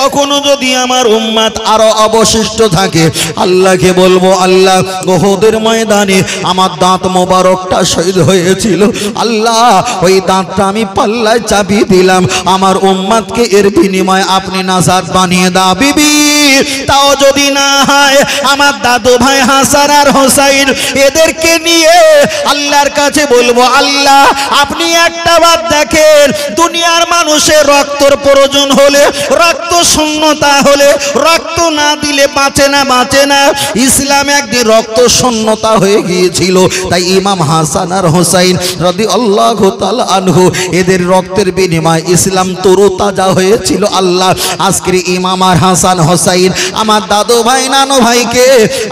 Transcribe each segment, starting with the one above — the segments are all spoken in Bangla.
কখনো যদি আমার উম্মত আরো অবশিষ্ট থাকে, আল্লাহকে বলবো, আল্লাহ উহুদের ময়দানে আমার দাঁত মোবারকটা শহীদ হয়েছিল, আল্লাহ ওই দাঁতটা আমি পাল্লায় চাপিয়ে দিলাম, আমার উম্মতকে এর বিনিময়ে আপনি নাজাত বানিয়ে দাও। বিবি তাও যদি না হয়, আমার দাদু ভাই হাসান আর হোসাইন এদেরকে নিয়ে আল্লাহর কাছে বলবো, আল্লাহ আপনি একটা বার দেখেন, দুনিয়ার মানুষের রক্তর প্রয়োজন হলে, রক্ত শূন্যতা হলে, রক্ত না দিলে বাঁচে না। ইসলাম একদিন রক্ত শূন্যতা হয়ে গিয়েছিল, তাই ইমাম হাসান আর হোসাইন রাদিয়াল্লাহু তাআলা আনহু এদের রক্তের বিনিময়ে ইসলাম তরুতাজা হয়েছিল। আল্লাহ আজকের ইমাম আর হাসান হোসাইন আমার দাদু ভাই নানু ভাইকে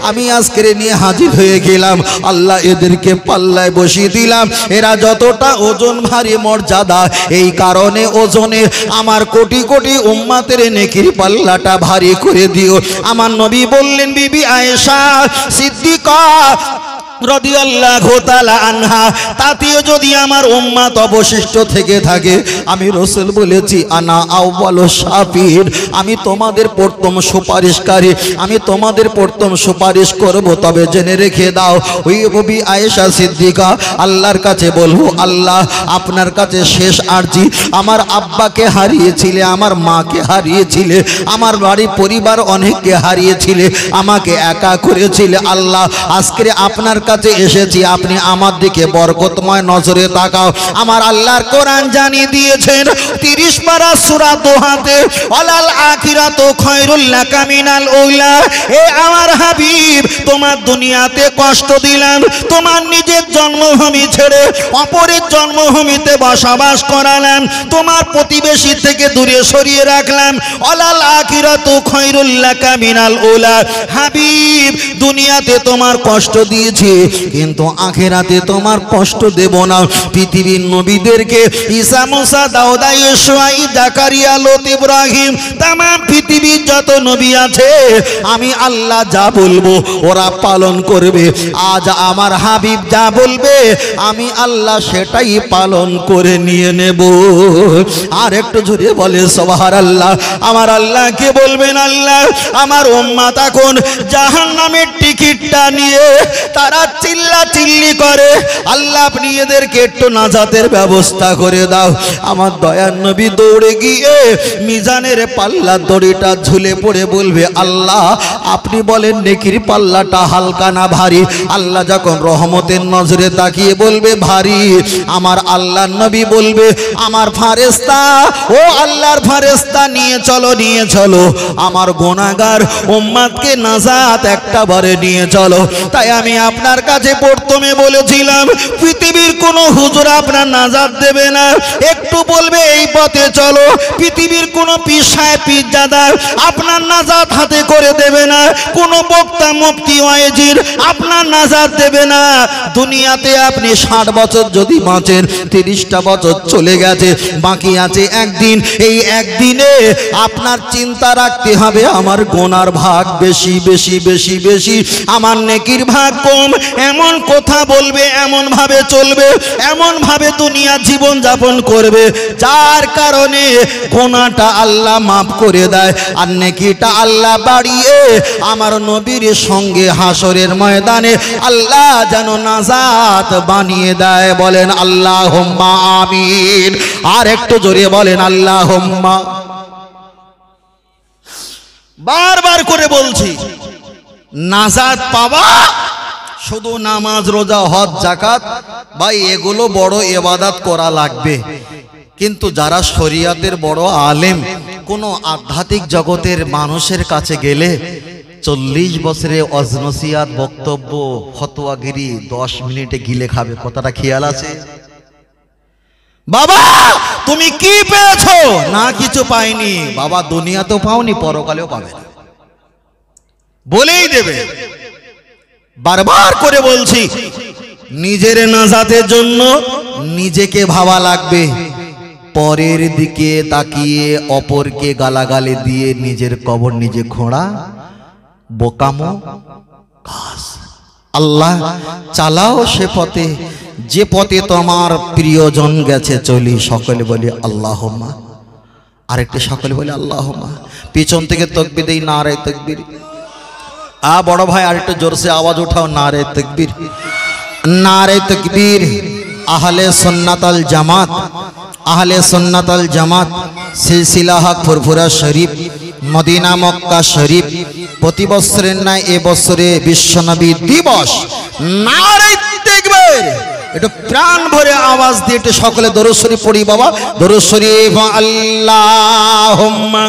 আমি আজকের নিয়ে হাজির হয়ে গেলাম, আল্লাহ এদেরকে পাল্লায় বসিয়ে দিলাম। এরা যতটা ওজন ভারী মর্যাদা, এই কারণে ওজনে আমার কোটি কোটি উম্মতের নেকির পাল্লাটা ভারী করে দিও। আমার নবী বললেন, বিবি আয়েশা সিদ্দিকা রাদিয়াল্লাহু তাআলা আনহা, তাতেও যদি আমার উম্মত অবশিষ্ট থেকে থাকে, আমি রাসূল বলেছি আনা আউয়ালুশ শাফির, আমি তোমাদের প্রথম সুপারিশকারী, আমি তোমাদের প্রথম সুপারিশ করব। তবে জেনে রেখে দাও, ওই বিবি আয়েশা সিদ্দিকা আল্লাহর কাছে বলবো, আল্লাহ আপনার কাছে শেষ আরজি, আমার আব্বাকে হারিয়েছিলে, আমার মাকে হারিয়েছিলে, আমার বাড়ি পরিবার অনেককে হারিয়েছিলে, আমাকে একা করেছিলে, আল্লাহ আজকে আপনার কাছে এসেছি, আপনি আমার দিকে বরকতময় নজরে তাকাও। আমার আল্লাহর কোরআন জানিয়ে দিয়েছেন 30 পারা সূরা দোহাতে, ওয়ালাল আখিরাতু খায়রুল লাকা মিনাল উলা। এ আমার হাবিব, তোমার দুনিয়াতে কষ্ট দিলাম, তোমার নিজের জন্মভূমি ছেড়ে অপরের জন্মভূমিতে বসবাস করালাম, তোমার প্রতিবেশী থেকে দূরে সরিয়ে রাখলাম, ওয়ালাল আখিরাতু খায়রুল লাকা মিনাল উলা। হাবিব, দুনিয়াতে তোমার কষ্ট দিয়েছি, কিন্তু আখিরাতে তোমার কষ্ট দেব না। পৃথিবীর নবীদেরকে ঈসা মুসা দাউদ ইউসুফ জাকারিয়া লূত ইব্রাহিম, तमाम পৃথিবীর যত নবী আছে, আমি আল্লাহ যা বলবো ওরা পালন করবে। আজ আমার হাবিব যা বলবে আমি আল্লাহ সেটাই পালন করে নিয়ে নেব। আর একটু জোরে বলে সুবহানাল্লাহ। আমার আল্লাহকে বলবেন, আল্লাহ আমার উম্মত এখন জাহান্নামের টিকিটটা নিয়ে তারা চিল্লাচিল্লি করে, আল্লাহ আপনি এদেরকে একটু নাজাতের ব্যবস্থা করে দাও। আমার দয়ার নবী দৌড়ে গিয়ে মিজানের পাল্লা দড়িটা ঝুলে পড়ে বলবে, আল্লাহ আপনি বলেন নেকির পাল্লাটা হালকা না ভারী? আল্লাহ যখন রহমতের নজরে তাকিয়ে বলবে ভারী, আমার আল্লাহর নবী বলবে, আমার ফারেস্তা, ও আল্লাহর ফারেস্তা নিয়ে চলো আমার গুনাহগার উম্মতকে নাজাত একটাবারে নিয়ে চলো। তাই আমি আপনার কাছে প্রথমে বলেছিলাম, পৃথিবীর কোন হুজুর আপনার নাজাত দেবে না, একটু বলবে এই পথে চলো। পৃথিবীর কোন পীর সাহেব পীরজাদা আপনার নাজাত হাতে করে দেবে না, কোন বক্তা মুফতি ওয়াইজির আপনার নাজাত দেবে না। দুনিয়াতে আপনি 60 বছর যদি বাঁচেন, 30টা বছর চলে গেছে, বাকি আছে একদিন। এই একদিনে আপনার চিন্তা রাখতে হবে আমার গুনার ভাগ বেশি বেশি বেশি বেশি, আমার নেকির ভাগ কম। এমন কথা বলবে, এমন ভাবে চলবে, এমন ভাবে দুনিয়া জীবন যাপন করবে, যার কারণে গুনাহটা আল্লাহ মাফ করে দেয়, আর নেকিটা আল্লাহ বাড়িয়ে আমার নবীর সঙ্গে হাসরের ময়দানে আল্লাহ যেন নাজাত বানিয়ে দেয়। বলেন আল্লাহুম্মা আমিন। আর একটু জোরে বলেন আল্লাহুম্মা। বারবার করে বলছি, নাজাত পাওয়া শুধু নামাজ রোজা হজ যাকাত ভাই এগুলো বড় ইবাদত করা লাগবে, কিন্তু যারা শরিয়াতের বড় আলেম, কোন আধ্যাত্মিক জগতের মানুষের কাছে গেলে 40 বছরে অজনসিয়াত বক্তব্য ফতোয়াগিরি 10 মিনিটে গিলে খাবে। কথাটা খেয়াল আছে? বাবা তুমি কি পেয়েছো? না কিছু পাইনি। বাবা দুনিয়াতেও পাওনি, পরকালেও পাবে না, বলেই দেবে। বারবার করে বলছি, নিজের নাজাতের জন্য নিজেকে ভাবা লাগবে, পরের দিকে তাকিয়ে অপরকে গালাগালি দিয়ে নিজের কবর নিজে খোঁড়া বোকামো কাজ। আল্লাহ চালাও সে পথে যে পথে তোমার প্রিয়জন গেছে চলি। সকলে বলি আল্লাহুম্মা আরেকটি সকলে বলে আল্লাহুম্মা। পিছন থেকে তাকবীর দেই, নারে তাকবীর। বড় ভাই আরেকটু জোরসে আওয়াজ উঠাও, নারে তাকবীর, নারে তাকবীর। আহলে সুন্নাত আল জামাত, আহলে সুন্নাত আল জামাত সিলসিলা হক ফুরফুরা শরীফ, মদিনা মক্কা শরীফ প্রতি বছরের ন্যায় এবছরে বিশ্বনবী দিবস। নারে তাকবীর। একটু প্রাণ ভরে আওয়াজ দিয়ে একটু সকলে দরুদ শরীফ পড়ি বাবা, দরুদ শরীফ। আল্লাহুম্মা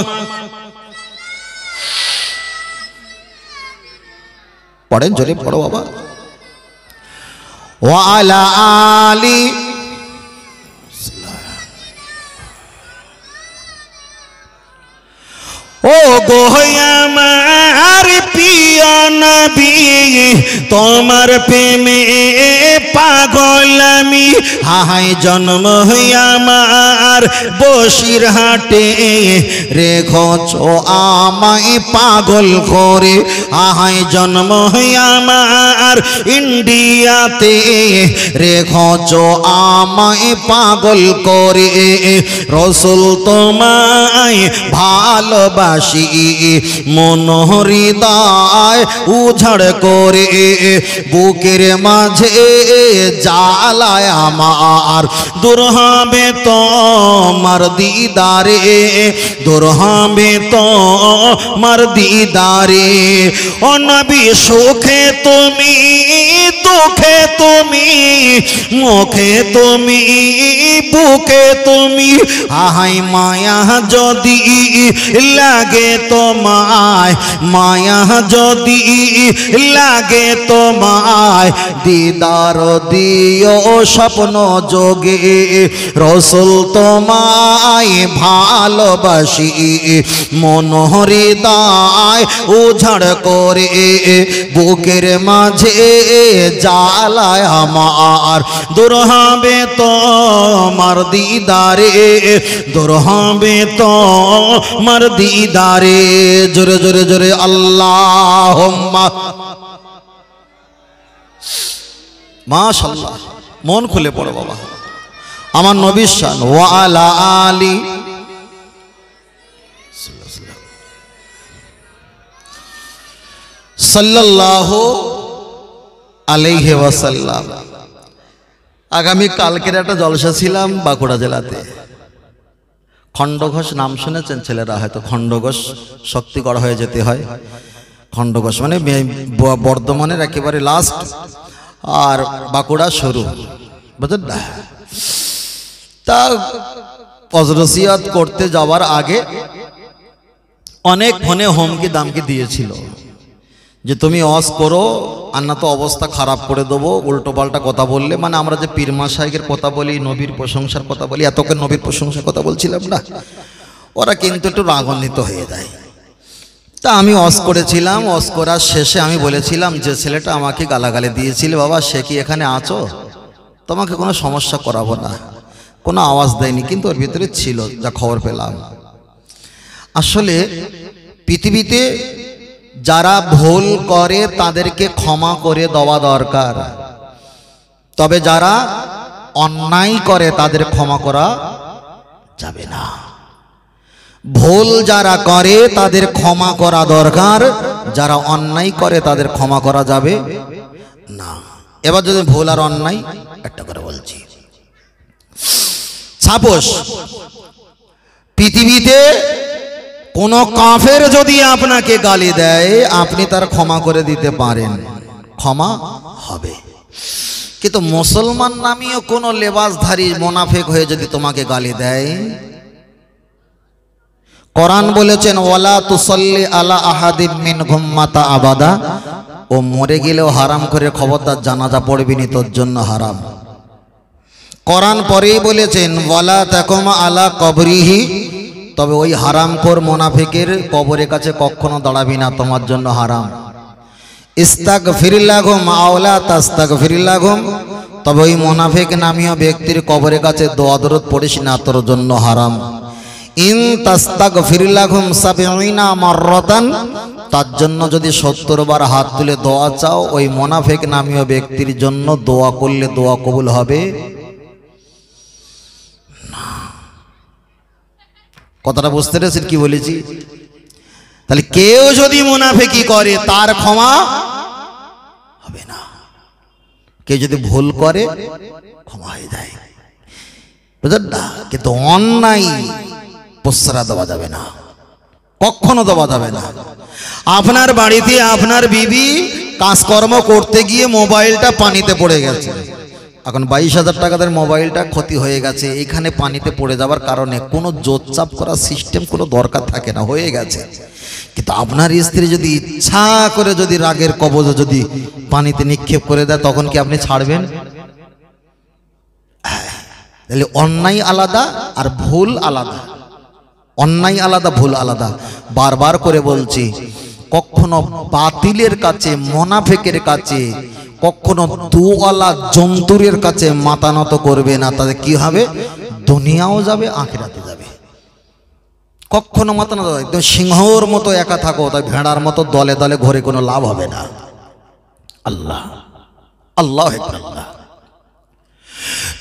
পড়েন, জোরে পড়ো বাবা। ওয়া আলা আলি, ও গো আমার প্রিয় নবী, তোমার প্রেমে পাগল আমি। হায় জন্ম আমার বসিরহাটে, রেখেছো আমায় পাগল করে। হায় জন্ম আমার ইন্ডিয়াতে, রেখেছো আমায় পাগল করে। রসুল তোমায় ভালোবাসি, মন হৃদয় উঝাড় করে। বুকের মাঝে জ্বালায় আমার, দূর হবে তোমার দিদারে, দূর হবে তোমার দিদারে। ও নবী সুখে তুমি, দুঃখে তুমি, মুখে তুমি, বুকে তুমি। আহাই মায়া যদি লাগে তোমায়, মায়া যদি লাগে তোমায়, দিদার দিও স্বপ্ন যোগে। রসুল তোমায় ভালোবাসি, মন হৃদয় উঝাড় করে। বুকের মাঝে জ্বালায় আমার, দূর হবে তোমার দিদারে, দূর হবে তোমার দিদারে। জোরে জোরে জোরে আল্লাহুম্মা। মাশাআল্লাহ, মন খুলে পড়ো বাবা। আমার নবীর শান। ওয়া আলা আলি সাল্লাল্লাহু আলাইহি ওয়াসাল্লাম। আগামী কালকের একটা জলসা ছিলাম বাঁকুড়া জেলাতে। খণ্ডঘোষ নাম শুনেছেন ছেলেরা হয়তো? খণ্ডঘোষ শক্তিগড় হয়ে যেতে হয়। খণ্ডঘোষ মানে বর্ধমানের একেবারে লাস্ট আর বাঁকুড়া শুরু, বুঝলেন না? তা অজরসিয়াত করতে যাওয়ার আগে অনেক ফোনে হুমকি দামকি দিয়েছিল যে তুমি ওয়াজ করো আর না তো অবস্থা খারাপ করে দেবো, উল্টো পাল্টা কথা বললে। মানে আমরা যে পীর মাশায়েখের কথা বলি, নবীর প্রশংসার কথা বলি, এতকে নবীর প্রশংসার কথা বলছিলাম না, ওরা কিন্তু একটু রাগান্বিত হয়ে যায়। তা আমি ওয়াজ করেছিলাম, ওয়াজ করার শেষে আমি বলেছিলাম যে ছেলেটা আমাকে গালাগালি দিয়েছিল, বাবা সে কি এখানে আছো? তোমাকে কোনো সমস্যা করাবো না। কোনো আওয়াজ দেয়নি, কিন্তু ওর ভিতরে ছিল, যা খবর পেলাম। আসলে পৃথিবীতে যারা ভুল করে তাদেরকে ক্ষমা করে দেওয়া দরকার, তবে যারা অন্যায় করে তাদের ক্ষমা করা যাবে না। ভুল যারা করে তাদের ক্ষমা করা দরকার, যারা অন্যায় করে তাদের ক্ষমা করা যাবে না। এবার যদি ভুল আর অন্যায় একটা করে বলছি, সাপোজ পৃথিবীতে কোন কাফের যদি আপনাকে গালি দেয়, আপনি তার ক্ষমা করে দিতে পারেন, ক্ষমা হবে। কিন্তু মুসলমান নামীয় কোন লেবাসধারী মোনাফেক হয়ে যদি তোমাকে গালি দেয়, কোরআন বলেছেন ওয়ালা তুসাল্লি আলা আহাদিম মিনহুম মাতা আবাদা, ও মরে গেলেও হারাম করে খবরদার জানাজা পড়বি নি, তোর জন্য হারাম। কোরআন পরেই বলেছেন ওয়ালা তাকুম আলা কবরিহি, তবে ওই হারামখোর মুনাফিকের কবরের কাছে কখনো দাঁড়াবি না, তোমার জন্য হারাম। ইস্তাগফির লাহুম আওলা তাস্তাগফির লাহুম, তবে ওই মুনাফিক নামীয় ব্যক্তির কবরের কাছে দোয়া দরুদ পড়িস না, তোর জন্য হারাম। ইন তাস্তাগফির লাহুম ৭০ মাররাতান, তার জন্য যদি ৭০ বার হাত তুলে দোয়া চাও, ওই মুনাফিক নামীয় ব্যক্তির জন্য দোয়া করলে দোয়া কবুল হবে না। কথাটা বুঝতে পেরেছেন কি বলেছি? তাহলে কেউ যদি মুনাফিকি করে তার ক্ষমা হবে না, কেউ যদি ভুল করে ক্ষমা হয়ে যায়, বুঝলেন না? কিন্তু অন্যায় প্রশ্রয় দেওয়া যাবে না, কখনো দেওয়া যাবে না। আপনার বাড়িতে আপনার বিবি কাজকর্ম করতে গিয়ে মোবাইলটা পানিতে পড়ে গেছে, এখন 22,000 টাকার মোবাইলটা ক্ষতি হয়ে গেছে, এখানে পানিতে পড়ে যাওয়ার কারণে কোনো জোরচাপ করার সিস্টেম কোনো দরকার থাকে না, হয়ে গেছে। কিন্তু আপনার স্ত্রী যদি ইচ্ছা করে যদি রাগের কবজে যদি পানিতে নিক্ষেপ করে দেয়, তখন কি আপনি ছাড়বেন? তাহলে অন্যায় আলাদা আর ভুল আলাদা, অন্যায় আলাদা ভুল আলাদা। বারবার করে বলছি, কখনো বাতিলের কাছে, মুনাফিকের কাছে, কখনো দুওয়ালা জন্তুরের কাছে মাথা নত করবে না, তাদের কি হবে? দুনিয়াও যাবে, আখিরাতে যাবে। কখনো মাথা নত, একদম সিংহর মতো একা থাকো, তাই ভেড়ার মতো দলে দলে ঘরে কোনো লাভ হবে না। আল্লাহ আল্লাহ আল্লাহ।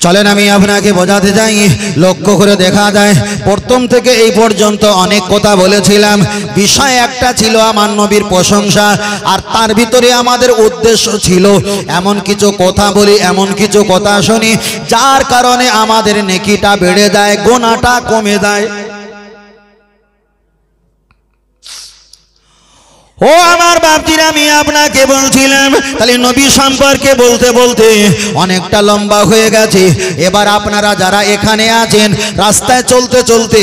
চলেন আমি আপনাকে বোঝাতে যাই, লক্ষ্য করে দেখা যায় প্রথম থেকে এই পর্যন্ত অনেক কথা বলেছিলাম, বিষয় একটা ছিল আমার নবীর প্রশংসা, আর তার ভিতরে আমাদের উদ্দেশ্য ছিল এমন কিছু কথা বলি, এমন কিছু কথা শুনি যার কারণে আমাদের নেকিটা বেড়ে যায়, গুনাহটা কমে যায়। ও আমার বাপজিরা, আমি আপনাকে বলছিলাম, তাহলে নবী সম্পর্কে বলতে বলতে অনেকটা লম্বা হয়ে গেছে। এবার আপনারা যারা এখানে আছেন, রাস্তায় চলতে চলতে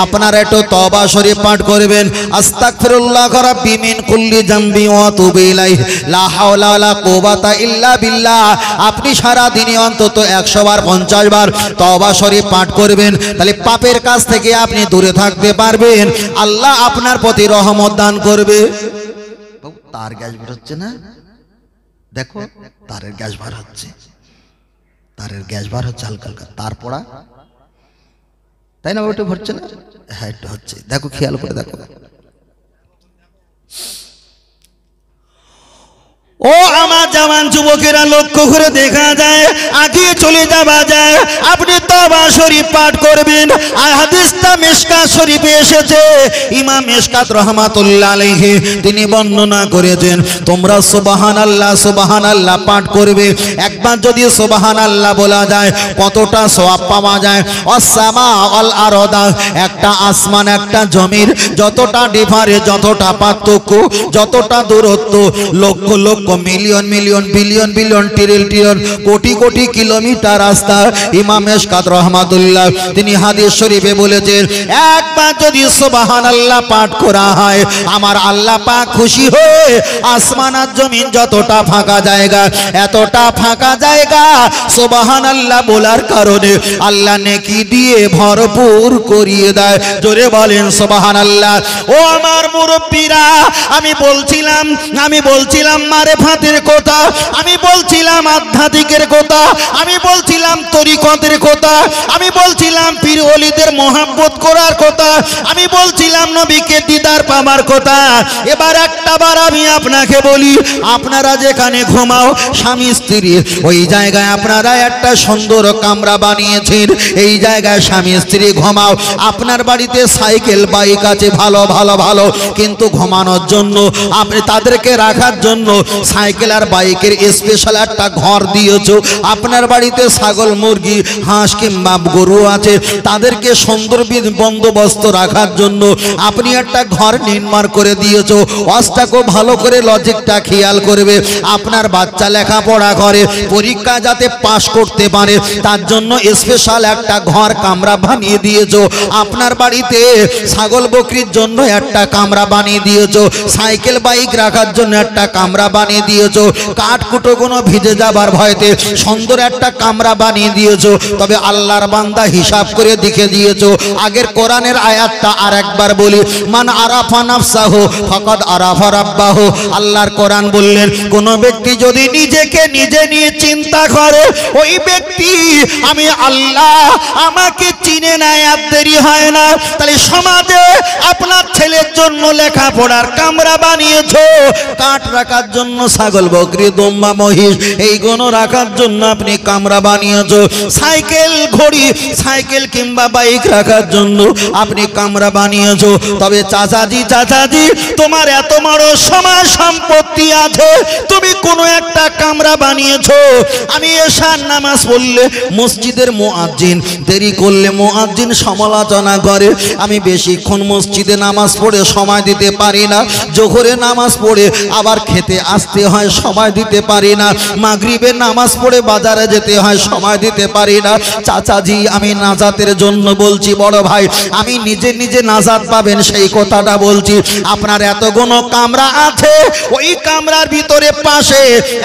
আপনারা একটু তওবা শরীফ পাঠ করবেন। আস্তাগফিরুল্লাহ রাব্বি মিন কুল্লি যামবি ওয়া আতুবু ইলাইহি লা হাওলা ওয়ালা কুওয়াতা ইল্লা বিল্লাহ। আপনি সারা দিনে অন্তত 100 বার 50 বার তওবা শরীফ পাঠ করবেন, তাহলে পাপের কাছ থেকে আপনি দূরে থাকতে পারবেন, আল্লাহ আপনার প্রতি রহমত দান করবে। তার গ্যাস বের হচ্ছে না, দেখো তারের গ্যাস বার হচ্ছে, তারের গ্যাস বার হচ্ছে হালকা হালকা, তার পড়া, তাই না? ওটা ভরছে না? হ্যাঁ একটু হচ্ছে, দেখো খেয়াল করে দেখো। ও আমার জওয়ান যুবকেরা, লক্ষ্য করে দেখা যায়, আগে চলে যাওয়া যায়, আপনি তওবা শরীফ পাঠ করবেন। আর হাদিসটা মিশকাত শরীফে এসেছে, ইমাম মিশকাত রাহমাতুল্লাহ আলাইহি তিনি বর্ণনা করেছেন, তোমরা সুবহানাল্লাহ সুবহানাল্লাহ পাঠ করবে। একবার যদি সুবহানাল্লাহ বলা যায় কতটা সওয়াব পাওয়া যায়। আসসামা ওয়াল আরদা, একটা আসমান একটা জমির যতটা ডিফারেন্স, যতটা পার্থক্য, যতটা দূরত্ব, lakh lakh million million billion billion trillion trillion crore crore kilometre রাস্তা। ইমাম মিশকাত রাহমাতুল্লাহ তিনি হাদিস শরীফে বলেছেন, একবার যদি সুবহানাল্লাহ পাঠ করা হয়, আমার আল্লাহ পাক খুশি হয়ে আসমান আর জমিন যতটা ফাঁকা জায়গা, এতটা ফাঁকা জায়গা সুবহানাল্লাহ বলার কারণে আল্লাহ নেকি দিয়ে ভরপুর করিয়ে দেয়। জোরে বলেন সুবহানাল্লাহ। ও আমার মুরব্বীরা, আমি বলছিলাম মারেফাতের কথা, আমি বলছিলাম আধ্যাত্মিকের কথা, আমি বলছিলাম তরিকতের কথা, আমি বলছিলাম পীর ওলিদের মহব্বত করার কথা, আমি বলছিলাম নবীকে দিদার পাওয়ার কথা। এবার একটা বার আমি আপনাকে বলি, আপনারা যেখানে ঘুমাও স্বামী স্ত্রী, ওই জায়গায় আপনারা একটা সুন্দর কামরা বানিয়েছেন, এই জায়গায় স্বামী স্ত্রী ঘুমাও। আপনার বাড়িতে সাইকেল বাইক আছে ভালো ভালো ভালো, কিন্তু ঘুমানোর জন্য আপনি তাদেরকে রাখার জন্য সাইকেল আর বাইকের স্পেশাল একটা ঘর দিয়েছো। আপনার বাড়িতে ছাগল মুরগি হাঁস কিংবা গরু আছে, তাদেরকে সুন্দর বন্দোবস্ত রাখার জন্য আপনি একটা ঘর নির্মাণ করে দিয়েছো। অষ্টাকে ভালো করে লজিকটা খেয়াল করবে, আপনার বাচ্চা লেখাপড়া করে পরীক্ষা যাতে পাস করতে পারে তার জন্য স্পেশাল একটা ঘর কামরা বানিয়ে দিয়েছো। আপনার বাড়িতে ছাগল বকরির জন্য একটা কামরা বানিয়ে দিয়েছো, সাইকেল বাইক রাখার জন্য একটা কামরা বানিয়ে দিয়েছো, কাঠকুটো কোনো ভিজে যাবার ভয়তে সুন্দর একটা কামরা বানিয়ে দিয়েছো। তবে আল্লাহর বান্দা হিসাব করে দেখে দিয়েছো। আগের কোরআনের আয়াতটা আর একবার বলি, মান আরাফা নাফসাহু ফাকাদ আরাফা রাব্বাহু। আল্লাহর কোরআন বললেন, কোন ব্যক্তি যদি নিজেকে নিজে নিয়ে চিন্তা করে, ওই ব্যক্তি আমি আল্লাহ আমাকে চিনে নেয়, আর দেরি হয় না। তাহলে সমাজে আপনার ছেলের জন্য লেখাপড়ার কামরা বানিয়েছো, কাঠ রাখার জন্য ছাগল বকরি দুম্বা মহিষ এইগুলো রাখার জন্য আপনি কামরা বানিয়েছো, সাইকেল ঘড়ি সাইকেল কিংবা বাইক রাখার জন্য আপনি কামরা বানিয়েছো। তবে চাচাজি চাচাজি তোমার এত বড় সময় সম্পত্তি আছে, তুমি কোনো একটা কামরা বানিয়েছো। আমি এশার নামাজ পড়লে মসজিদের মুয়াজ্জিন দেরি করলে মুয়াজ্জিন সমালোচনা করে, আমি বেশিক্ষণ মসজিদে নামাজ পড়ে সময় দিতে পারি না, জোহরে নামাজ পড়ে আবার খেতে আসতে হয় সময় দিতে পারি না, মাগরিবের নামাজ পড়ে বাজারে যেতে হয় সময় দিতে পারি না। চাচাজি আমি নাজাতের জন্য বলছি, বড় ভাই আমি নিজে নিজে নাজাত পাবেন সেই কথাটা বলছি। আপনার এতগুলো কামরা আছে, ওই কামরার ভিতরে পাশে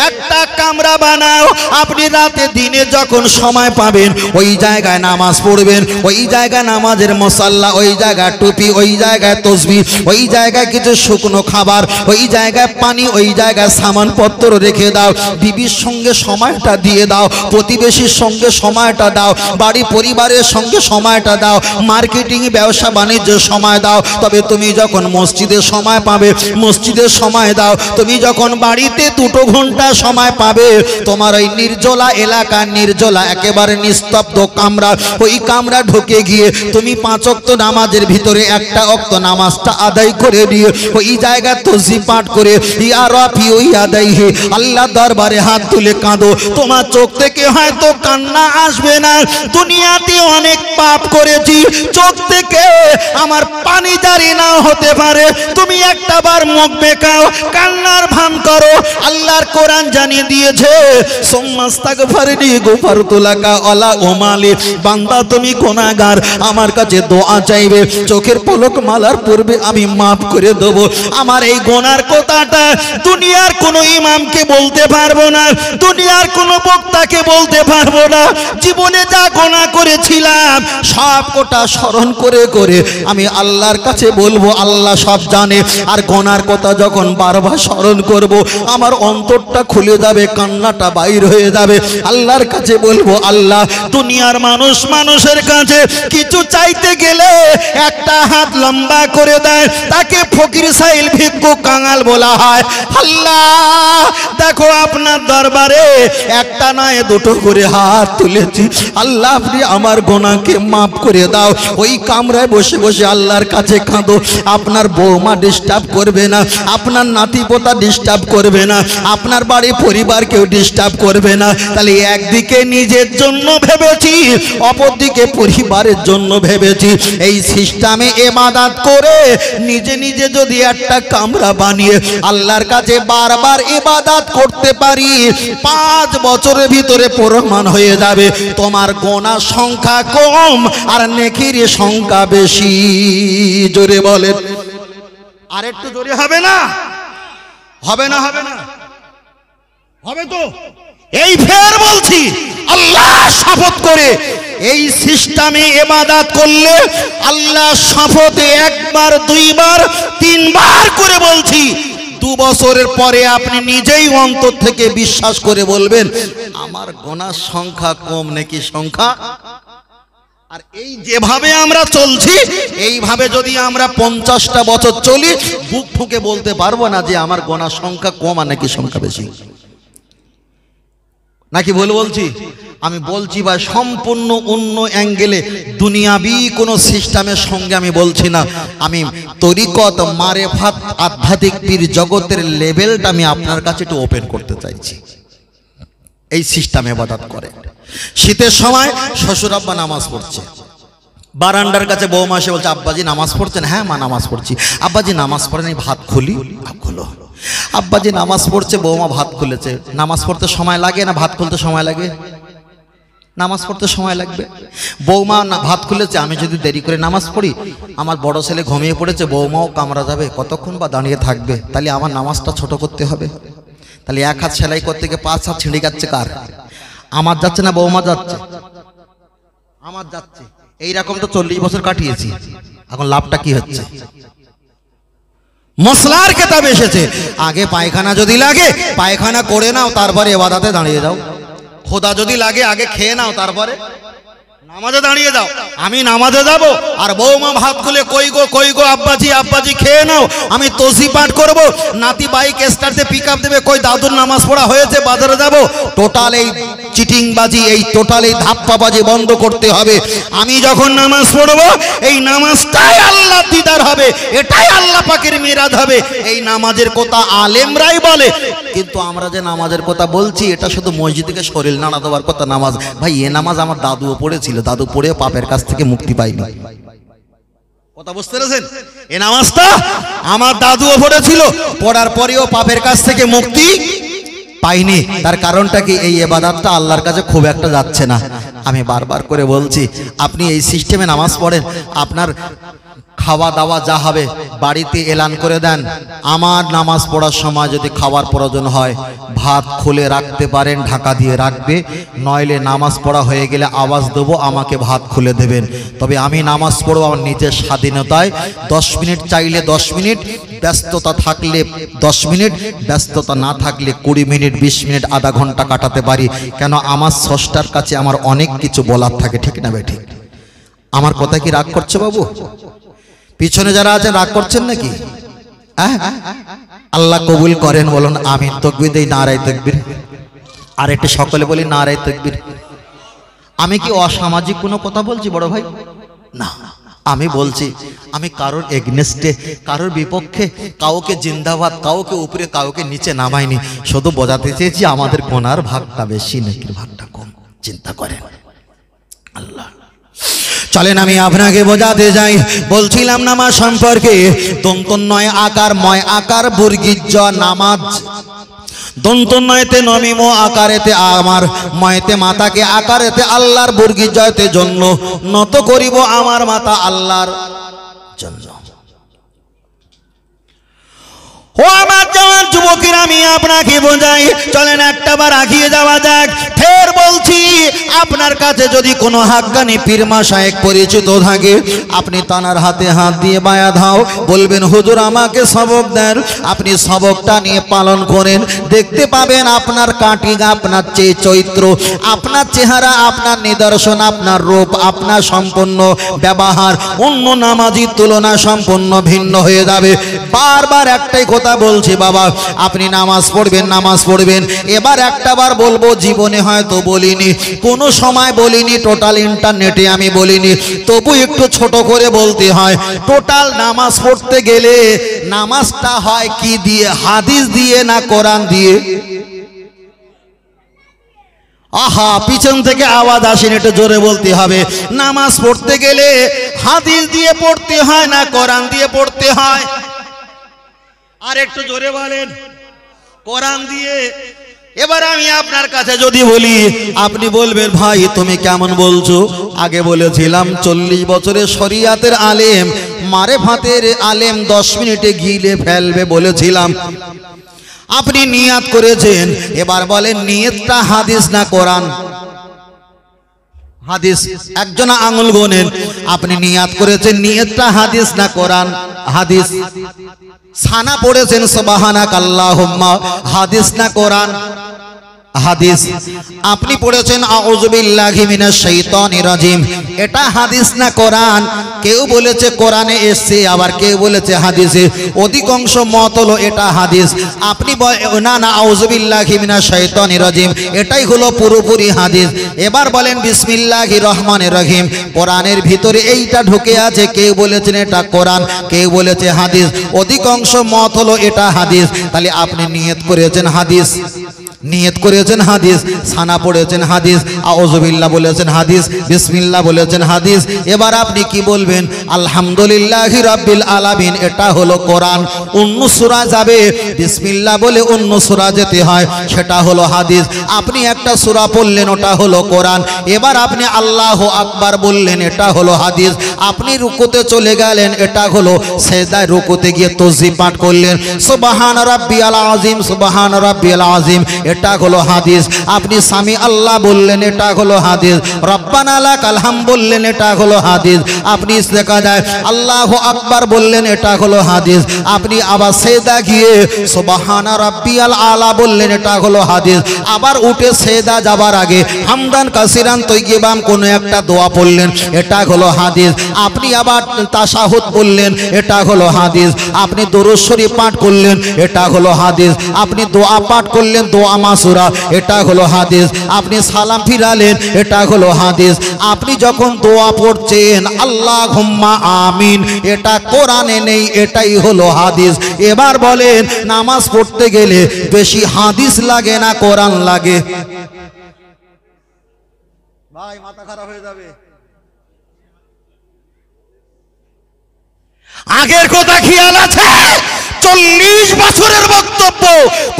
একটা কামরা বানাও, আপনি রাতে দিনে যখন সময় পাবেন ওই জায়গায় নামাজ পড়বেন, ওই জায়গায় নামাজের মশাল্লা, ওই জায়গায় টুপি, ওই জায়গায় তসবিহ, ওই জায়গায় কিছু শুকনো খাবার, ওই জায়গায় পানি, ওই জায়গায় সামানপত্র রেখে দাও, বিবির সঙ্গে সময়টা দিয়ে দাও, প্রতিবেশীর সঙ্গে সময়টা দাও, বাড়ি পরিবারের সঙ্গে সময়টা দাও, মার্কেটিং ব্যবসা বাণিজ্য সময় দাও। তবে তুমি যখন মসজিদে সময় পাবে মসজিদের সময় দাও, তুমি যখন বাড়িতে 2 ঘন্টা সময় পাবে তোমার ওই নির্জলা এলাকা, নির্জলা একেবারে নিস্তব্ধ কামরা, ওই কামরা ঢুকে গিয়ে তুমি 5 ওয়াক্ত নামাজের ভিতরে একটা ওয়াক্ত নামাজটা আদায় করে দিয়ে ওই জায়গা তসবিহ পাঠ করে ইয়া রাফি ওই আদাইহি আল্লাহ দরবারে হাত তুলে কাঁদো। তোমার চোখ থেকে হয়তো কান্না আসবে না, দুনিয়াতে অনেক পাপ করেছি, চোখ থেকে আমার পানি জারি না হতে পারে, তুমি একটা বার মুখ বেঁকাও, কান্নার ভান করো। আল্লাহর কোরআন জানিয়ে দিয়েছে সুম্মাস্তাগফিরনি গফারতু লাকা ওয়ালা উমালি, বান্দা তুমি গুনাহগার, আমার কাছে দোয়া চাইবে, চোখের পলক মালার পূর্বে আমি মাফ করে দেব। আমার এই গুনার কথাটা দুনিয়ার কোনো ইমামকে বলতে পারবো না, দুনিয়ার কোনো বক্তাকে বলতে পারবো না, জীবনে যা গুনাহ করেছিলাম সব কোটা স্মরণ করে করে আমি আল্লাহর কাছে বলবো, আল্লাহ সব জানে। আর গুনার কথা যখন বারবার স্মরণ করব আমার অন্তরটা খুলে যাবে, কান্নাটা বাইর হয়ে যাবে, আল্লাহর কাছে বলবো আল্লাহ দুনিয়ার মানুষ মানুষের কাছে কিছু চাইতে গেলে একটা হাত লম্বা করে দেয়, তাকে ফকির সাইল ভিক্ষুক কাঙাল বলা হয়। আল্লাহ দেখো আপনার দরবারে একটা নয় 2 করে হাত তুলেছি, আল্লাহ আপনি আমার গুনাহকে মাফ করে দাও। ওই কামরায় বসে বসে আল্লাহর কাছে কাঁদো, আপনার বৌমা ডিস্টার্ব করবে না, আপনার নাতি পোতা ডিস্টার্ব করবে না, আপনার বাড়ি পরিবার কেউ ডিস্টার্ব করবে না। তাহলে একদিকে নিজের জন্য ভেবেছি, অপরদিকে পরিবারের জন্য ভেবেছি। এই সিস্টেমে ইবাদত করে নিজে নিজে যদি একটা কামরা বানিয়ে আল্লাহর কাছে বারবার ইবাদত করতে পারি 5 বছরের ভিতরে প্রমাণ হয়ে যাবে তোমার গুনাহ সংখ্যা কম আর নেকির সংখ্যা বেশি। জোরে বলেন, আর একটু জোরে হবে না? হবে না? হবে না? হবে তো? এই ফের বলছি আল্লাহ শপথ করে এই সিস্টেমে ইবাদত করলে আল্লাহ শপথে 1 বার 2 বার 3 বার করে বলছি 2 বছরের পরে আপনি নিজেই অন্তর থেকে বিশ্বাস করে বলবেন আমার গুনাহ সংখ্যা কম নাকি সংখ্যা। আর এই যেভাবে আমরা চলছি এইভাবে যদি আমরা 50টা বছর চলি বুক ঠুকে বলতে পারবো না যে আমার গুনাহ সংখ্যা কম আর নাকি সংখ্যা বেশি। নাকি ভুল বলছি? আমি বলছি ভাই সম্পূর্ণ অন্য অ্যাঙ্গেলে, দুনিয়াবি কোনো সিস্টেমের সঙ্গে আমি বলছি না, আমি তরিকত মারেফাত আধ্যাত্মিক পীর জগতের লেভেলটা আমি আপনার কাছে একটু ওপেন করতে চাইছি। এই সিস্টেমে ইবাদত করে। শীতের সময় শ্বশুর আব্বা নামাজ পড়ছে, বারান্দার কাছে বৌমা এসে বলছে আব্বাজি নামাজ পড়ছেন? হ্যাঁ মা নামাজ পড়ছি। আব্বাজি নামাজ পড়েন, ভাত খুলি? খুলো। আব্বাজি নামাজ পড়ছে, বৌমা ভাত খুলেছে। নামাজ পড়তে সময় লাগে না ভাত খুলতে সময় লাগে? নামাজ পড়তে সময় লাগবে। বৌমা ভাত খুলেছে, আমি যদি দেরি করে নামাজ পড়ি আমার বড় ছেলে ঘুমিয়ে পড়েছে, বৌমাও কামড়া যাবে, কতক্ষণ বা দাঁড়িয়ে থাকবে, তাহলে আমার নামাজটা ছোট করতে হবে। তাহলে 1 হাত সেলাই করতে গিয়ে 5 হাত ছিঁড়ে যাচ্ছে কার? আমার যাচ্ছে না বৌমা যাচ্ছে? আমার যাচ্ছে। এইরকম তো 40 বছর কাটিয়েছি, এখন লাভটা কি হচ্ছে? মশলার কিতাব এসেছে আগে পায়খানা যদি লাগে পায়খানা করে নাও, তারপরে ইবাদতে দাঁড়িয়ে যাও। খোদা যদি লাগে আগে খেয়ে নাও, তারপরে নামাজে দাঁড়িয়ে যাও, আমি নামাজে যাব আর বৌমা ভাত খুলে কই গো আব্বাজি আব্বাজি খেয়ে নাও, আমি তসবি পাঠ করব, নাতি বাইক স্টার্টে পিকআপ দেবে, কই দাদুর নামাজ পড়া হয়েছে বাজারে যাব। টোটাল এই চিটিংবাজি, এই টোটাল এই ধাপ্পাবাজি বন্ধ করতে হবে। আমি যখন নামাজ পড়ব এই নামাজটাই আল্লাহ দিদার হবে, এটাই আল্লাহ পাকের মিরাজ হবে। এই নামাজের কথা আলেমরাই বলে, কিন্তু আমরা যে নামাজের কথা বলছি এটা শুধু মসজিদ থেকে শরীর নাড়া দেওয়ার কথা নামাজ। ভাই এ নামাজ আমার দাদুও পড়েছিল, দাদু পড়ে পাপের কাছ থেকে মুক্তি পাইনি। কথা বুঝতে পেরেছেন? এই নামাজটা আমার দাদুও পড়েছিল, পড়ার পরেও পাপের কাছ থেকে মুক্তি পাইনি। তার কারণটা কি? এই ইবাদতটা আল্লাহর কাছে খুব একটা যাচ্ছে না। আমি বারবার করে বলছি, আপনি এই সিস্টেমে নামাজ পড়েন, আপনার খাওয়া দাওয়া যা হবে বাড়িতে এলান করে দেন। আমার নামাজ পড়ার সময় যদি খাওয়ার প্রয়োজন হয় ভাত খুলে রাখতে পারেন, ঢাকা দিয়ে রাখবে, নইলে নামাজ পড়া হয়ে গেলে আওয়াজ দেবো, আমাকে ভাত খুলে দেবেন। তবে আমি নামাজ পড়বো আমার নিজের স্বাধীনতায়। 10 মিনিট চাইলে 10 মিনিট, ব্যস্ততা থাকলে 10 মিনিট, ব্যস্ততা না থাকলে 20 মিনিট, 20 মিনিট, আধা ঘন্টা কাটাতে পারি। কেন? আমার স্রষ্টার কাছে আমার অনেক কিছু বলার থাকে, ঠিক না বে ঠিক? আমার কথা কি রাগ করছে বাবু? পিছনে যারা আছেন রাগ করছেন নাকি? আল্লাহ কবুল করেন, বলুন আমিন। তাকবীর দেই, নারায়ে তাকবীর। আর একটু সকলে বলি নারায়ে তাকবীর। আমি কি অসামাজিক কোনো কথা বলছি বড় ভাই? না, আমি বলছি আমি কারোর এগনেস্টে, কারোর বিপক্ষে, কাউকে জিন্দাবাদ, কাউকে উপরে কাউকে নিচে নামাইনি। শুধু বোঝাতে চেয়েছি আমাদের গোনার ভাগটা বেশি, নেকির ভাগটা কম। চিন্তা করেন আল্লাহ। চলেন আমি আপনাকে বোঝাতে যাই। বলছিলাম নামাজ সম্পর্কে, দন্তন নয় আকার, ময় আকার, বর্গীজ নামাজ। দন্তন নয়তে নমিম আকারেতে আমার, ময়তে মাতাকে আকারেতে আল্লাহর, বর্গীজতে জন্য নত করিব আমার মাতা আল্লাহর জন্য। ও আমার জওয়ান যুবকেরা, আমি আপনাকে বোঝাই, চলেন একটা বার আগিয়ে যাওয়া যাক। ফের বলছি, আপনার কাছে যদি কোনো হাক্কানি পীর মাশায়েখ পরিচিত থাকে, আপনি তানার হাতে হাত দিয়ে বায়াত হও, বলবেন হুজুর আমাকে সবক দেন। আপনি সবকটা নিয়ে পালন করেন, দেখতে পাবেন আপনার কাটিং, আপনার চরিত্র, আপনার চেহারা, আপনার নিদর্শন, আপনার রূপ, আপনার সম্পূর্ণ ব্যবহার অন্য নামাজির তুলনা সম্পূর্ণ ভিন্ন হয়ে যাবে। বারবার একটাই কথা বলছি বাবা, আপনি নামাজ পড়বেন, নামাজ পড়বেন। এবার একটা বার বলবো, জীবনে হয়তো বলিনি, কোনো সময় বলিনি, টোটাল ইন্টারনেটে আমি বলিনি, তবু একটু ছোট করে বলতে হয়। টোটাল নামাজ পড়তে গেলে নামাজটা হয় কি দিয়ে? হাদিস দিয়ে না কোরআন দিয়ে? আহা, পিছন থেকে আওয়াজ আসেন, একটু জোরে বলতে হবে। নামাজ পড়তে গেলে হাদিস দিয়ে পড়তে হয় না কোরআন দিয়ে পড়তে হয়? আর একটু জোরে বলেন। কোরআন দিয়ে। এবার আমি আপনার কাছে যদি বলি, আপনি বলবেন ভাই তুমি কেমন বলছো? আগে বলেছিলাম 40 বছরের শরিয়াতের আলেম, মারেফাতের আলেম 10 মিনিটে গিলে ফেলবে বলেছিলাম। আপনি নিয়াত করেছেন, এবার বলেন নিয়তটা হাদিস না কোরআন? হাদিস। একজনা আঙুল গোনেন, আপনি নিয়াত করেছেন নিয়তটা হাদিস না কোরআন? হাদিস। সানা পড়েছেন সুবহানাক আল্লাহুম্মা, হাদিস না কোরআন? হাদিস। আপনি পড়েছেন আউযু বিল্লাহি মিনাশ শাইতানির রাজিম, এটা হাদিস না কোরআন? কেউ বলেছে কোরআনে এসেছে, আবার কেউ বলেছে হাদিসে। অধিকাংশ মত হলো এটা হাদিস। আপনি না না আউযু বিল্লাহি মিনাশ শাইতানির রাজিম, এটাই হলো পুরোপুরি হাদিস। এবার বলেন বিসমিল্লাহির রহমানির রহিম, কোরআনের ভিতরে এইটা ঢুকে আছে। কেউ বলেছেন এটা কোরআন, কেউ বলেছে হাদিস। অধিকাংশ মত হলো এটা হাদিস। তাহলে আপনি নিয়ত করেছেন হাদিস, নিয়ত করেছেন হাদিস, সানা পড়েছেন হাদিস, আউযু বিল্লাহ বলেছেন হাদিস, বিসমিল্লাহ বলেছেন হাদিস। এবার আপনি কি বলবেন? আলহামদুলিল্লাহি রাব্বিল আলামিন, এটা হলো কোরআন। অন্য সূরা যাবে, বিসমিল্লাহ বলে অন্য সূরা যেতে হয়, সেটা হলো হাদিস। আপনি একটা সূরা পড়লেন, ওটা হলো কোরআন। এবার আপনি আল্লাহু আকবার বললেন, এটা হলো হাদিস। আপনি রুকুতে চলে গেলেন, এটা হলো সেজদায়, রুকুতে গিয়ে তাসবিহ পাঠ করলেন, সুবহান রাব্বিয়াল আযীম, সুবহান রাব্বিয়াল আযীম, এটা হলো হাদিস। আপনি সামি আল্লাহ বললেন, এটা হলো হাদিস। রব্বানা লাকাল হামদ বললেন, এটা হলো হাদিস। আপনি দেখা যায় আল্লাহু আকবার বললেন, এটা হলো হাদিস। আপনি আবার সেজদা গিয়ে সুবহানা রাব্বিয়াল আলা বললেন, এটা হলো হাদিস। আবার উঠে সেজদা যাবার আগে হামদান কাসিরান তৈয়িবান কোন একটা দোয়া পড়লেন, এটা হলো হাদিস। আপনি আবার তাশাহুদ বললেন, এটা হলো হাদিস। আপনি দরুদ শরীফ পাঠ করলেন, এটা হলো হাদিস। আপনি দোয়া পাঠ করলেন, দোয়া মাসুরা, এটা হলো হাদিস। আপনি সালাম ফিরালেন, এটা হলো হাদিস। আপনি যখন দোয়া পড়ছেন আল্লাহুম্মা আমিন, এটা কোরআনে নেই, এটাই হলো হাদিস। এবার বলেন নামাজ পড়তে গেলে বেশি হাদিস লাগে না কোরআন লাগে? ভাই মাথা খারাপ হয়ে যাবে। আগের কথা খেয়াল আছে? 40 বছরের বক্তব্য,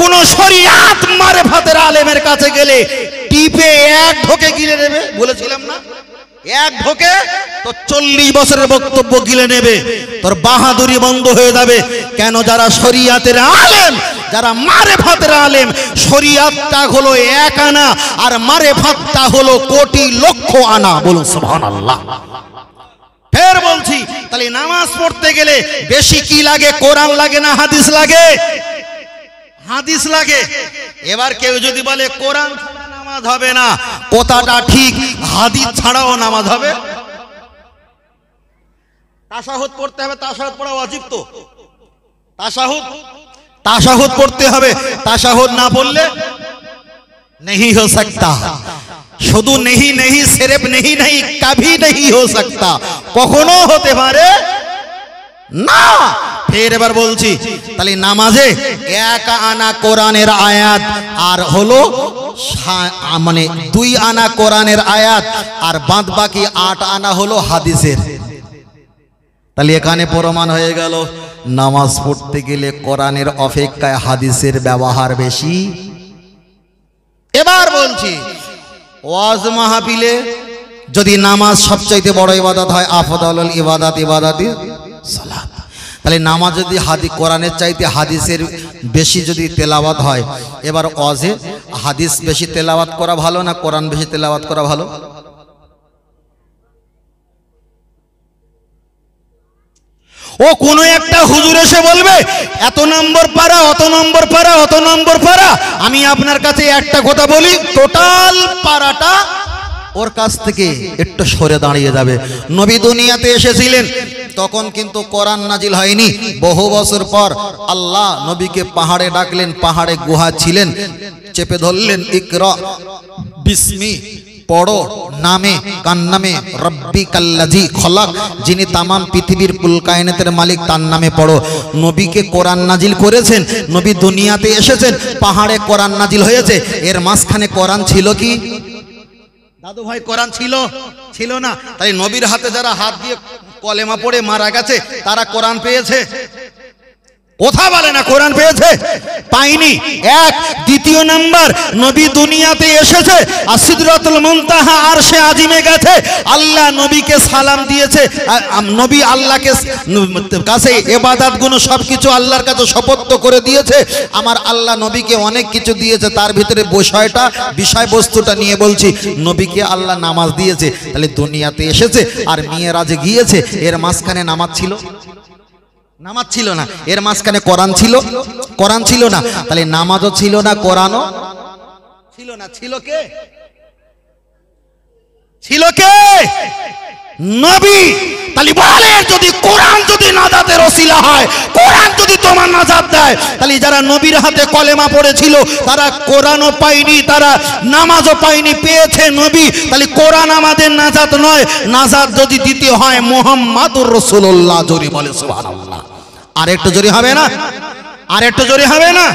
কোন শরিয়াত মারেফাতের আলেমের কাছে গেলে টিপে এক ঢোকে গিলে নেবে, বলেছিলাম না? এক ঢোকে তো 40 বছরের বক্তব্য গিলে নেবে, তোর বাহাদুরি বন্ধ হয়ে যাবে। কেন? যারা শরিয়াতের আলেম, যারা মারেফাতের আলেম, শরিয়াতটা হলো 1 আনা আর মারেফাতটা হলো কোটি লক্ষ আনা। বলুন সুবহানাল্লাহ। ফের বলছি, তাহলে নামাজ পড়তে গেলে বেশি কি লাগে? কোরআন লাগে না হাদিস লাগে? হাদিস লাগে। এবার কেউ যদি বলে কোরআন ছাড়া নামাজ হবে না, কথাটা ঠিক, হাদিস ছাড়াও নামাজ হবে। তাশাহুদ পড়তে হবে, তাশাহুদ পড়া ওয়াজিব তো। তাশাহুদ পড়তে হবে, তাশাহুদ না পড়লে नहीं हो सकता। শুধু नहीं नहीं सिर्फ नहीं नहीं कभी नहीं हो सकता, কখনো হতে পারে না। ফের এবার বলছি, তাহলে নামাজে 1 আনা কোরআনের আয়াত আর হলো মানে 2 আনা কোরআনের আয়াত আর বাদ বাকি 8 আনা হলো হাদিসের। তাহলে এখানে প্রমাণ হয়ে গেল নামাজ পড়তে গেলে কোরআনের অপেক্ষায় হাদিসের ব্যবহার বেশি। এবার বলছি, ওয়াজ মাহফিলে যদি নামাজ সবচাইতে বড় ইবাদত হয়, আফদালুল ইবাদাত ইবাদাতি সালাত, তাহলে নামাজ যদি কোরআনের চাইতে হাদিসের বেশি যদি তেলাওয়াত হয়, এবার ওয়াজে হাদিস বেশি তেলাওয়াত করা ভালো না কোরআন বেশি তেলাওয়াত করা ভালো? ও কোন একটা হুজুর এসে বলবে এত নম্বর পারা, অত নম্বর পারা, অত নম্বর পারা। আমি আপনার কাছে একটা কথা বলি, টোটাল পারাটা ওর কাছ থেকে একটু সরে দাঁড়িয়ে যাবে। নবী দুনিয়াতে এসেছিলেন তখন কিন্তু কোরআন নাজিল হয়নি। বহু বছর পর আল্লাহ নবীকে পাহাড়ে ডাকলেন, পাহাড়ে গুহা ছিলেন, চেপে ধরলেন, ইকরা বিসমি পড়ো নামে কান নামে রব্বিকাল্লাযী খলাক, যিনি তামাম পৃথিবীর কুল কায়নাতের মালিক, তার নামে পড়ো। নবীকে কোরআন নাজিল করেছেন, নবী দুনিয়াতে এসেছেন, পাহাড়ে কোরআন নাজিল হয়েছে। এর মাঝখানে কোরআন ছিল কি দাদু ভাই? কোরআন ছিল না। তাই নবীর হাতে যারা হাত দিয়ে কলেমা পড়ে মারা গেছে তারা কোরআন পেয়েছে? কথা বলে না, কোরআন পেয়েছে? পাইনি। এক। দ্বিতীয় নাম্বার, নবী দুনিয়াতে এসেছে, আর সিদরাতুল মুনতাহা আরশে আজিমে গেছে, আল্লাহ নবীকে সালাম দিয়েছে, নবী আল্লাহকে কাছে ইবাদত গুণ সবকিছু আল্লাহর কাছে সুপর্দ করে দিয়েছে। আমার আল্লাহ নবীকে অনেক কিছু দিয়েছে, তার ভিতরে বিষয়বস্তুটা নিয়ে বলছি, নবীকে আল্লাহ নামাজ দিয়েছে। তাহলে দুনিয়াতে এসেছে আর মিরাজে গিয়েছে, এর মাঝখানে নামাজ ছিল? নামাজ ছিল না। এর মাঝখানে কোরআন ছিল? কোরআন ছিল না। তাহলে নামাজও ছিল না, কোরআনও ছিল না। ছিল কে? ছিল কে? নবী। তাহলে বলে, যদি কোরআন যদি নাজাতের ওসিলা হয়, কোরআন যদি তোমার নাজাত দেয়, তাহলে যারা নবীর হাতে কলেমা পড়েছিল তারা কোরআনও পায়নি, তারা নামাজও পায়নি, পেয়েছে নবী। তাহলে কোরআন আমাদের নাজাত নয়, নাজাত যদি দিতে হয় মুহাম্মাদুর রাসূলুল্লাহ। জোরে বলে সুবহানাল্লাহ। আর একটু জোরে হবে না? আর একটু জোরে হবে না?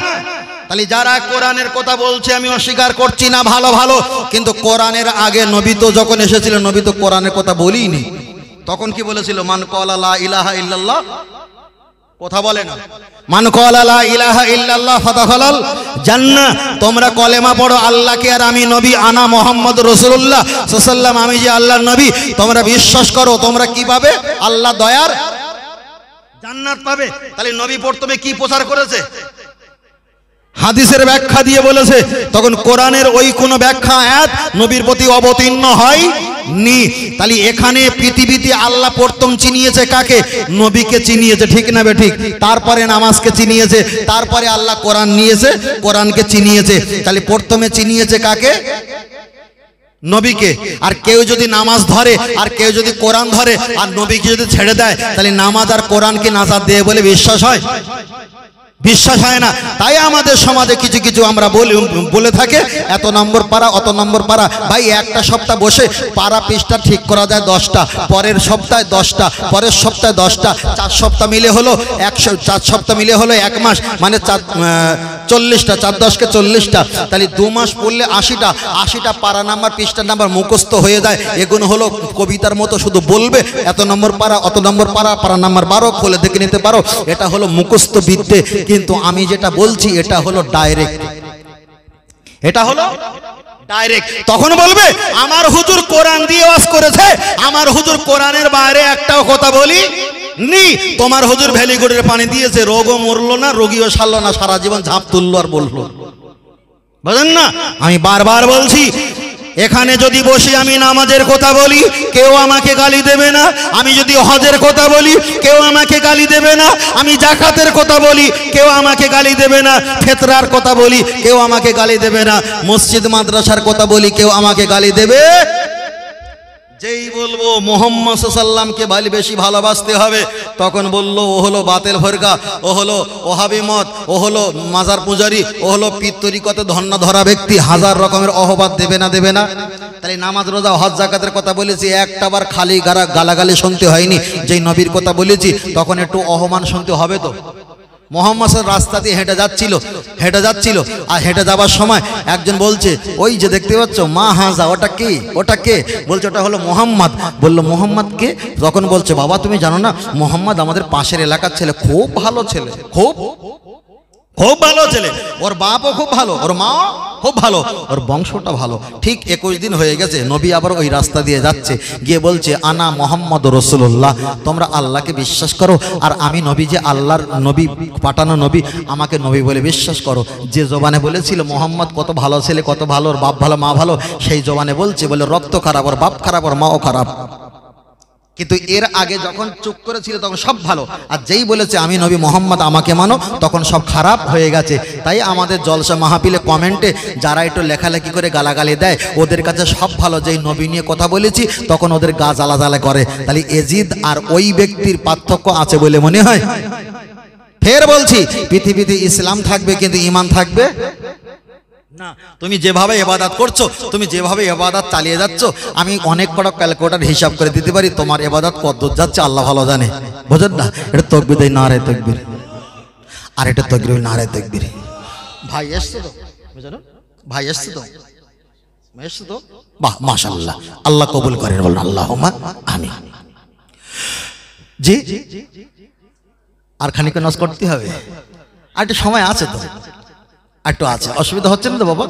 তাহলে যারা কোরআনের কথা বলছে, আমি অস্বীকার করছি না, ভালো ভালো, কিন্তু কোরআনের আগে নবী তো যখন এসেছিলেন, নবী তো কোরআনের কথা বলিনি। তখন কি বলেছিল? মান ক্বালা লা ইলাহা ইল্লাল্লাহ, কথা বলে না, মান ক্বালা লা ইলাহা ইল্লাল্লাহ ফাদাখালাল জান্নাহ। তোমরা কলেমা পড়ো আল্লাহকে আর আমি নবী, আনা মুহাম্মদ রাসূলুল্লাহ সাল্লাল্লাহু আলাইহি ওয়াসাল্লাম, আমি যে আল্লাহর নবী, তোমরা বিশ্বাস করো, তোমরা কি পাবে? আল্লাহ দয়ার জান্নাত পাবে। তাহলে নবী প্রথমে কি প্রচার করেছে? হাদিসের ব্যাখ্যা দিয়ে বলেছে, তখন কোরআনের ওই কোনো ব্যাখ্যা আয়াত নবীর প্রতি অবতীর্ণ হয় নি। তাহলে এখানে পৃথিবীতে আল্লাহ প্রথম চিনিয়েছে কাকে? নবীকে চিনিয়েছে, ঠিক না বে ঠিক? তারপরে নামাজকে চিনিয়েছে, তারপরে আল্লাহ কোরআন নিয়েছে, কোরআনকে চিনিয়েছে। তাহলে প্রথমে চিনিয়েছে কাকে? নবীকে। আর কেউ যদি নামাজ ধরে আর কেউ যদি কোরআন ধরে আর নবীকে যদি ছেড়ে দেয়, তাহলে নামাজ আর কোরআনকে নাজাত দেয় বলে বিশ্বাস হয়? বিশ্বাস হয় না। তাই আমাদের সমাজে কিছু কিছু আমরা বলে থাকে, এত নম্বর পারা, অত নম্বর পারা। ভাই একটা সপ্তাহ বসে পারা পৃষ্ঠা ঠিক করা যায় 10টা, পরের সপ্তাহে 10টা, পরের সপ্তাহে 10টা, 4 সপ্তাহ মিলে হলো 4 সপ্তাহ মিলে হলো 1 মাস, মানে 40টা, 4 10 কে 40টা। তাহলে 2 মাস পড়লে 80টা পারা নাম্বার, পৃষ্ঠা নাম্বার মুখস্থ হয়ে যায়। এগুলো হলো কবিতার মতো, শুধু বলবে এত নম্বর পারা, অত নম্বর পারা, পারা নাম্বার 12, খুলে দেখে নিতে পারো। এটা হলো মুখস্থ বিদ্যে। কিন্তু আমি যেটা বলছি এটা হলো ডাইরেক্ট, এটা হলো ডাইরেক্ট। তখন বলবে আমার হুজুর কোরআন দিয়ে ওয়াজ করেছে, আমার হুজুর কোরআনের বাইরে একটাও কথা বলি নি। তোমার হুজুর ভ্যালিগুড়ের পানি দিয়েছে, রোগও মরলো না, রোগীও সারলো না, সারা জীবন ঝাঁপ তুললো আর বললো। বুঝেন না? আমি বারবার বলছি, এখানে যদি বসে আমি নামাজের কথা বলি কেউ আমাকে গালি দেবে না, আমি যদি হজের কথা বলি কেউ আমাকে গালি দেবে না, আমি যাকাতের কথা বলি কেউ আমাকে গালি দেবে না, ফিতরার কথা বলি কেউ আমাকে গালি দেবে না, মসজিদ মাদ্রাসার কথা বলি কেউ আমাকে গালি দেবে। যেই বলবো মুহাম্মদ সাল্লাল্লাহকে বেশি ভালোবাসতে হবে, তখন বললো ও হলো বাতিল ফরকা, ও হলো ওহাবি মত, ও হলো মাজার পূজারি, ও হলো পিত্তরিকতে ধন্য ধরা ব্যক্তি। হাজার রকমের অহবাদ দেবে না, দেবে না? তাহলে নামাজ রোজা হজ যাকাতের কথা বলেছি, একটাবার খালি গালাগালি শুনতে হয়নি। যেই নবীর কথা বলেছি তখন একটু অহমান শুনতে হবে তো। মোহাম্মদ রাস্তা দিয়ে হেঁটে যাচ্ছিল আর হেঁটে যাবার সময় একজন বলছে, ওই যে দেখতে পাচ্ছ মা হাজা, ওটা কে? ওটা কে? বলছে ওটা হলো মোহাম্মদ। বললো মোহাম্মদ কে? তখন বলছে বাবা তুমি জানো না, মোহাম্মদ আমাদের পাশের এলাকার ছেলে, খুব ভালো ছেলে, খুব ভালো ছেলে, ওর বাপও খুব ভালো, ওর মাও খুব ভালো, ওর বংশটা ভালো। ঠিক 21 দিন হয়ে গেছে, নবী আবার ওই রাস্তা দিয়ে যাচ্ছে, গিয়ে বলছে আনা মোহাম্মদ রসুল্লাহ, তোমরা আল্লাহকে বিশ্বাস করো আর আমি নবী, যে আল্লাহর নবী, পাঠানো নবী, আমাকে নবী বলে বিশ্বাস করো। যে জবানে বলেছিল মোহাম্মদ কত ভালো ছেলে, কত ভালো, ওর বাপ ভালো, মা ভালো, সেই জবানে বলছে বলে রক্ত খারাপ, ওর বাপ খারাপ, ওর মাও খারাপ। কিন্তু এর আগে যখন চুপ করেছিল তখন সব ভালো, আর যেই বলেছে আমি নবী মোহাম্মদ আমাকে মানো, তখন সব খারাপ হয়ে গেছে। তাই আমাদের জলসা মাহফিলে কমেন্টে যারা একটু লেখালেখি করে গালাগালি দেয়, ওদের কাছে সব ভালো। যেই নবী নিয়ে কথা বলেছি তখন ওদের গা জ্বালা জ্বালা করে। তাহলে এজিদ আর ওই ব্যক্তির পার্থক্য আছে বলে মনে হয়? ফের বলছি, পৃথিবীতে ইসলাম থাকবে কিন্তু ঈমান থাকবে না। তুমি যেভাবে ইবাদত করছো, তুমি যেভাবে ইবাদত চালিয়ে যাচ্ছ, আমি অনেক বড় ক্যালকুলেটর হিসাব করে দিতে পারি তোমার ইবাদত কতদূর যাচ্ছে আল্লাহ ভালো জানে। বুঝেন না? এটা তাকবীর, নারে তাকবীর, আর এটা তাকবীর, নারে তাকবীর। ভাই এসছে তো, বুঝলো? ভাই এসছে তো, এসছে তো, বাহ মাশাআল্লাহ, আল্লাহ কবুল করেন, বলুন আল্লাহুম্মা আমিন। জি, আর খানিক নামাজ করতে হবে, আর একটু সময় আছে তো, একটু আছে, অসুবিধা হচ্ছে না তো বাবা?